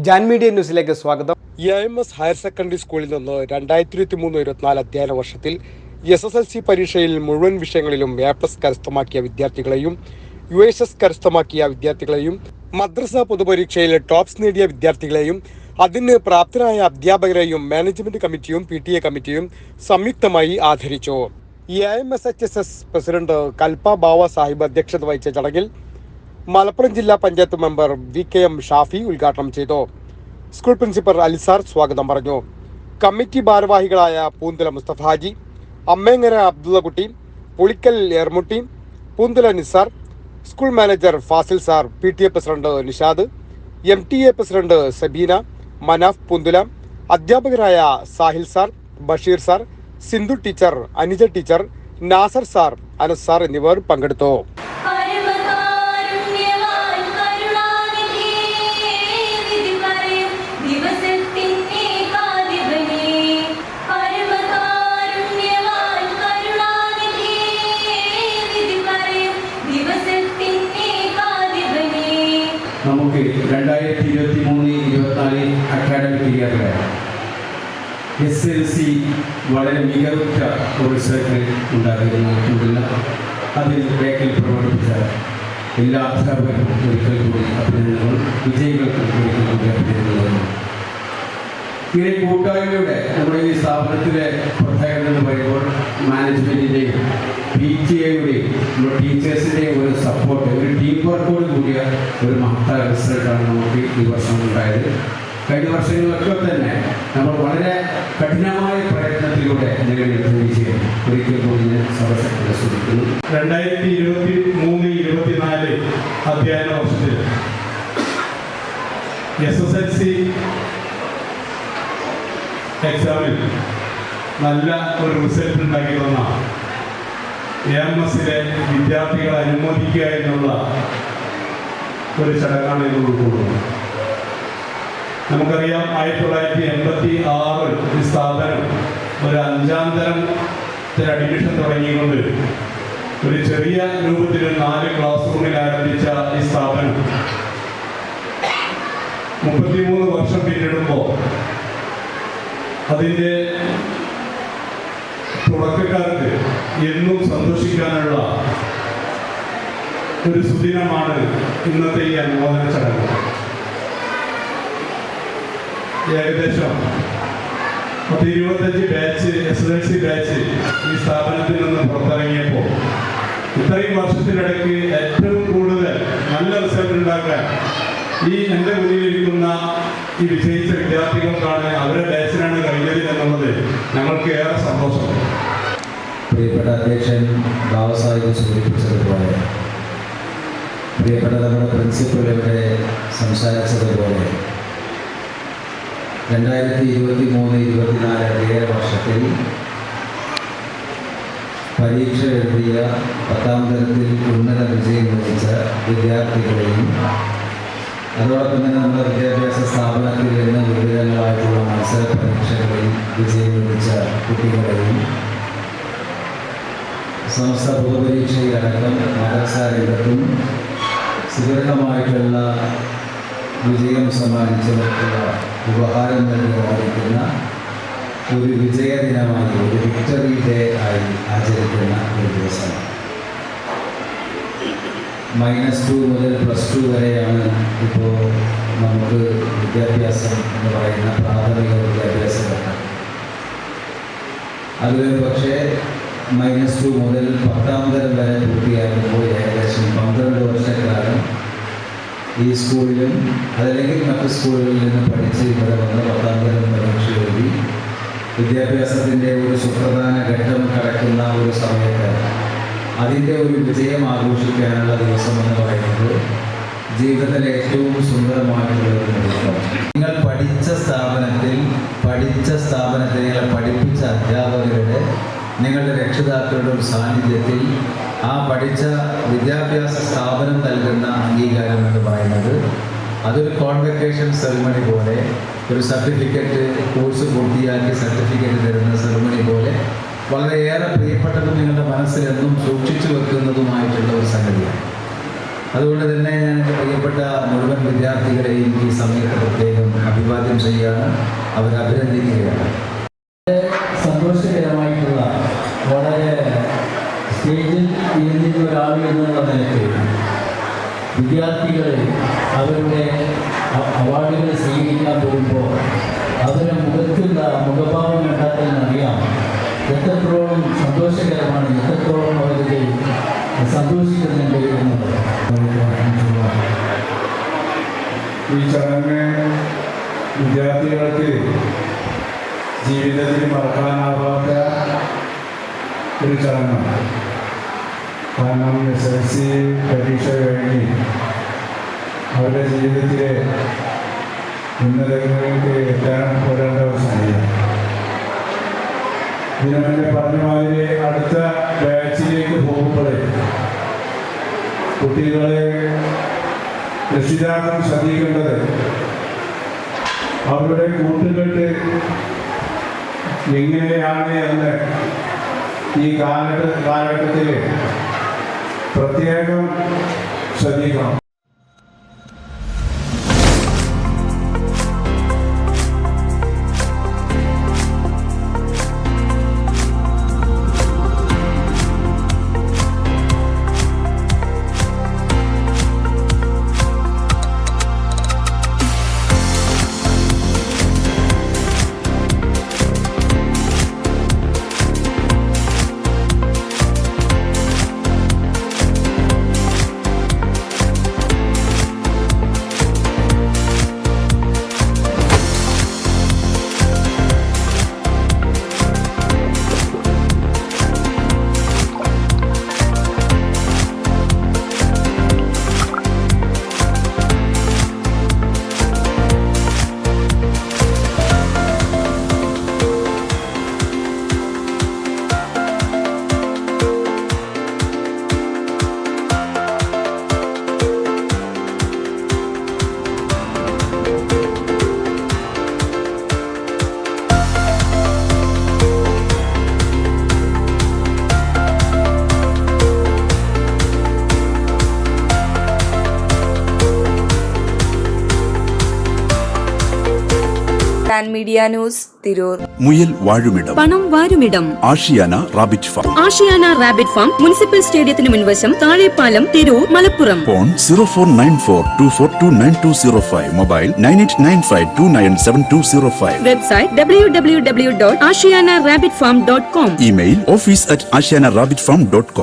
Jan media ന്യൂസിലേക്ക് സ്വാഗതം. EIMS higher secondary സ്കൂളിൽ നിന്ന് 2023-24 അധ്യയന വർഷത്തിൽ SSLC പരീക്ഷയിൽ മുഴുവൻ വിഷയങ്ങളിലും A+ കരസ്ഥമാക്കിയ വിദ്യാർത്ഥികളെയും USS കരസ്ഥമാക്കിയ വിദ്യാർത്ഥികളെയും മദ്രസ പൊതുപരീക്ഷയിൽ ടോപ്സ് നേടിയ വിദ്യാർത്ഥികളെയും അതിന് പ്രാപ്തരായ അധ്യാപകരെയും മാനേജ്മെന്റ് കമ്മിറ്റിയും PTA കമ്മിറ്റിയും സംയുക്തമായി ആദരിച്ചു. EIMS HSS പ്രസിഡന്റ് കൽപ്പ ബാവ സാഹിബ് അധ്യക്ഷത വഹിച്ച ചടങ്ങിൽ മലപ്പുറം ജില്ലാ പഞ്ചായത്ത് മെമ്പർ VKM ഷാഫി ഉദ്ഘാടനം ചെയ്തു. സ്കൂൾ പ്രിൻസിപ്പൽ അലിസാർ സ്വാഗതം പറഞ്ഞു. കമ്മിറ്റി ഭാരവാഹികളായ Poonthula Musthafa Haji, Ammengara Abdullakutty, Pulikkal Ermutty, Poonthula Nisar, school manager Fasil sir, PTA president Nishad, MTA president Sabeena, Manaf Poonthula, അധ്യാപകരായ Sahil sir, Basheer sir, Sindhu teacher, Aneeja teacher, Nasar sir, Anas sir എന്നിവർ പങ്കെടുത്തു. നമുക്ക് 2023-24 അക്കാഡമിക് ഇയറിൽ SSLC വളരെ മികവുറ്റ ഒരു റിസൾട്ട് ഉണ്ടാക്കിയിരുന്നില്ല. അതിൽ ബേക്കിൽ പ്രവർത്തിച്ച എല്ലാ അധ്യാപകർക്കും ഒരിക്കൽ കൂടി അഭിനന്ദനങ്ങൾ, വിജയികൾക്കും ഒരിക്കൽ കൂടി അഭിനന്ദനങ്ങൾ. ഇങ്ങനെ കൂട്ടായ്മയുടെ നമ്മുടെ ഈ സ്ഥാപനത്തിലെ പ്രത്യേകത എന്ന് പറയുമ്പോൾ മാനേജ്മെൻറ്റിൻ്റെയും PTA-യുടെയും നമ്മുടെ ടീച്ചേഴ്സിൻ്റെയും ഒരു സപ്പോർട്ട്, ഒരു ടീം വർക്കോട് കൂടിയ ഒരു മഹത്തായ റിസൾട്ടാണ് നമുക്ക് ഈ വർഷം ഉണ്ടായത്. കഴിഞ്ഞ വർഷങ്ങളിലൊക്കെ തന്നെ നമ്മൾ വളരെ കഠിനമായ പ്രയത്നത്തിലൂടെ നേടിയെടുത്ത വിജയം ഒരിക്കൽ കൂടി ഞാൻ സർവശക്തി ശ്രദ്ധിക്കുന്നു. 2023-24 അധ്യയന വർഷത്തിൽ SSLC എക്സാമിൽ നല്ല ഒരു റിസൾട്ട് ഉണ്ടാക്കി തന്ന EIMS-ലെ വിദ്യാർത്ഥികളെ അനുമോദിക്കുക എന്നുള്ള ഒരു ചടങ്ങാണ് ഇത് ഉൾക്കൊള്ളുന്നത്. നമുക്കറിയാം, 1986 ഈ സ്ഥാപനം ഒരു 5ാം തരത്തിൽ അഡ്മിഷൻ തുടങ്ങിക്കൊണ്ട് ഒരു ചെറിയ രൂപത്തിൽ 4 ക്ലാസ് റൂമിൽ ആരംഭിച്ച ഈ സ്ഥാപനം 33 വർഷം പിന്നിടുമ്പോൾ അതിൻ്റെ തുടക്കക്കാർക്ക് എന്നും സന്തോഷിക്കാനുള്ള ഒരു സുദിനമാണ് ഇന്നത്തെ ഈ അനുമോദന ചടങ്ങ്. ഏകദേശം 25 ബാച്ച് SSLC ബാച്ച് ഈ സ്ഥാപനത്തിൽ നിന്ന് പുറത്തിറങ്ങിയപ്പോൾ ഇത്രയും വർഷത്തിനിടയ്ക്ക് ഏറ്റവും കൂടുതൽ നല്ല റിസൾട്ട് ഉണ്ടാക്കാൻ ഈ എൻ്റെ മുന്നിലിരിക്കുന്ന ഈ വിജയിച്ച വിദ്യാർത്ഥികൾക്കാണ്, അവരുടെ ബാച്ചിനാണ് കഴിഞ്ഞത് എന്നുള്ളത് ഞങ്ങൾക്ക് ഏറെ സന്തോഷം. പ്രിയപ്പെട്ട അധ്യക്ഷൻ ബാബാസാഹിബ് സൂചിപ്പിച്ചതുപോലെ, പ്രിയപ്പെട്ട നമ്മുടെ പ്രിൻസിപ്പൽ ഇവിടെ സംസാരിച്ചതുപോലെ 2023-24 അധ്യയന വർഷത്തിൽ പരീക്ഷ എഴുതിയ 10ാം തരത്തിൽ ഉന്നത വിജയം ലഭിച്ച വിദ്യാർത്ഥികളെയും അതോടൊപ്പം തന്നെ നമ്മുടെ വിദ്യാഭ്യാസ സ്ഥാപനത്തിൽ നിന്ന് വിവിധങ്ങളായിട്ടുള്ള മത്സര പരീക്ഷകളിൽ വിജയം ലഭിച്ച കുട്ടികളെയും സമസ്ത പൊതുപരീക്ഷയിലടക്കം മദ്രസ രംഗത്തും സുദീർഘമായിട്ടുള്ള വിജയം സമ്മാനിച്ചവർക്കുള്ള ഉപഹാരം നൽകി ആചരിക്കുന്ന ഒരു വിജയദിനമായി, ഒരു വിക്ടറി ഡേ ആയി ആചരിക്കുന്ന ഒരു ദിവസമാണ്. -2 മുതൽ +2 വരെയാണ് ഇപ്പോൾ നമുക്ക് വിദ്യാഭ്യാസം എന്ന് പറയുന്ന പ്രാഥമിക വിദ്യാഭ്യാസ ഘട്ടം. അതിൽ പക്ഷേ -2 മുതൽ 10ാം തരം വരെ പൂർത്തിയാകുമ്പോൾ ഏകദേശം 12 വർഷക്കാലം ഈ സ്കൂളിലും അതല്ലെങ്കിൽ മറ്റു സ്കൂളുകളിൽ നിന്ന് പഠിച്ച് ഇവിടെ വന്ന് 10ാം തരം പരീക്ഷ എഴുതി വിദ്യാഭ്യാസത്തിൻ്റെ ഒരു സുപ്രധാന ഘട്ടം കടക്കുന്ന ഒരു സമയത്ത് അതിൻ്റെ ഒരു വിജയം ആഘോഷിക്കാനുള്ള ദിവസം എന്ന് പറയുന്നത് ജീവിതത്തിലെ ഏറ്റവും സുന്ദരമായിട്ടുള്ള ഒരു നിമിഷം. നിങ്ങൾ പഠിച്ച സ്ഥാപനത്തിൽ നിങ്ങളെ പഠിപ്പിച്ച അധ്യാപകരുടെ, നിങ്ങളുടെ രക്ഷിതാക്കളുടെ ഒരു സാന്നിധ്യത്തിൽ ആ പഠിച്ച വിദ്യാഭ്യാസ സ്ഥാപനം നൽകുന്ന അംഗീകാരം എന്ന് പറയുന്നത് അതൊരു കോൺവെക്കേഷൻ സെറിമണി പോലെ, ഒരു സർട്ടിഫിക്കറ്റ്, കോഴ്സ് പൂർത്തിയാക്കി സർട്ടിഫിക്കറ്റ് തരുന്ന സെറിമണി പോലെ വളരെയേറെ പ്രിയപ്പെട്ടതും നിങ്ങളുടെ മനസ്സിലെന്നും സൂക്ഷിച്ചു വെക്കുന്നതുമായിട്ടുള്ള ഒരു സംഗതിയാണ്. അതുകൊണ്ട് തന്നെ ഞാൻ എൻ്റെ പ്രിയപ്പെട്ട മുഴുവൻ വിദ്യാർത്ഥികളെയും ഈ സമയത്ത് പ്രത്യേകം അഭിവാദ്യം ചെയ്യുകയാണ്, അവരെ അഭിനന്ദിക്കുകയാണ്. സന്തോഷകരമായിട്ടുള്ള വളരെ സ്റ്റേജിൽ ഇരുന്നിരുന്ന ഒരാൾ എന്നുള്ള നിലയ്ക്ക് വിദ്യാർത്ഥികൾ അവരുടെ അവാർഡുകൾ സ്വീകരിക്കാൻ പോകുമ്പോൾ അവരുടെ മുഖത്തുള്ള മുഖഭാവം കണ്ടാൽ തന്നെ അറിയാം എത്രത്തോളം സന്തോഷകരമാണ്, എത്രത്തോളം അവർക്ക് സന്തോഷിക്കുന്നുണ്ട് എന്നുള്ളത്. ഈ ചടങ്ങ് വിദ്യാർത്ഥികൾക്ക് ജീവിതത്തിൽ മറക്കാനാവാത്ത ഒരു ചടങ്ങാണ്. കാരണം SSLC പരീക്ഷ കഴിഞ്ഞ് അവരുടെ ജീവിതത്തിലെ ഉന്നതങ്ങളിലേക്ക് എത്താൻ വരേണ്ട ഒരു സമയം. ഇതിനെ പറഞ്ഞ മാതിരി അടുത്ത ബാച്ചിലേക്ക് പോകുമ്പോൾ കുട്ടികളെ രക്ഷിതാക്കൾ ശ്രദ്ധിക്കേണ്ടത് അവരുടെ കൂട്ടുകെട്ട് എങ്ങനെയാണ് എന്ന് ഈ കാലഘട്ടത്തിൽ പ്രത്യേകം ശ്രദ്ധിക്കണം. Media news Tirur. മുയൽ വാഴുമിടം, പണം വാരുമിടം, Ashiyana rabbit farm. Ashiyana rabbit farm municipal സ്റ്റേഡിയത്തിന് മുൻവശം, Thazhepalam, Tirur, Malappuram. Phone 049424290205, mobile 9895297205. Website www.ashiyanarabbitfarm.com. Email office@ashiyanarabbitfarm.com.